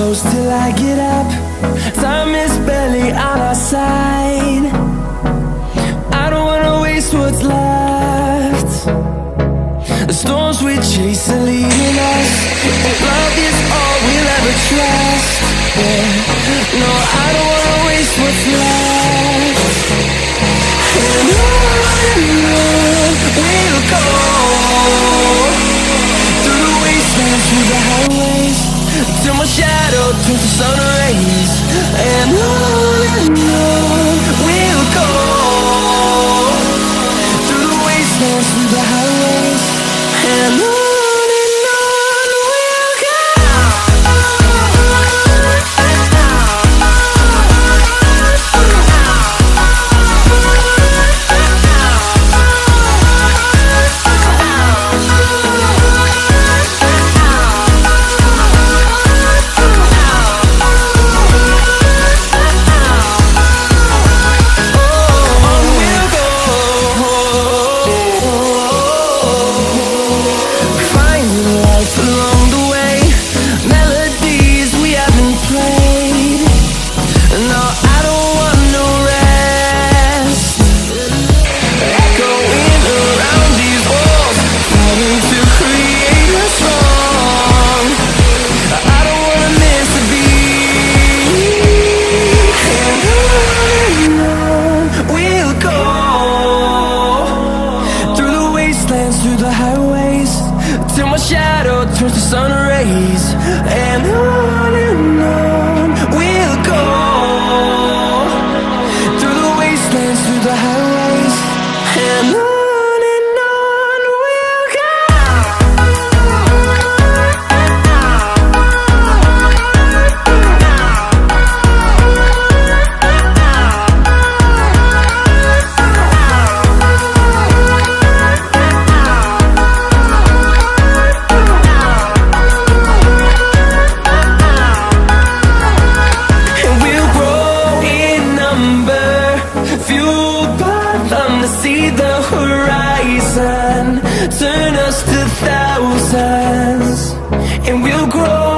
close till I get up. Time is barely on our side. I don't wanna waste what's left. The storms we chase are leading us, and love is all we'll ever trust. Yeah. No, I don't wanna waste what's left. And on we'll go, through the wastelands, through the highways, till my shadow turns to sun rays. And on we'll go, through the wastelands, through the highways, and on we'll go. Through the highways, till my shadow turns to sun rays. And on we'll go, through the wastelands, through the highways, and on. See the horizon turn us to thousands, and we'll grow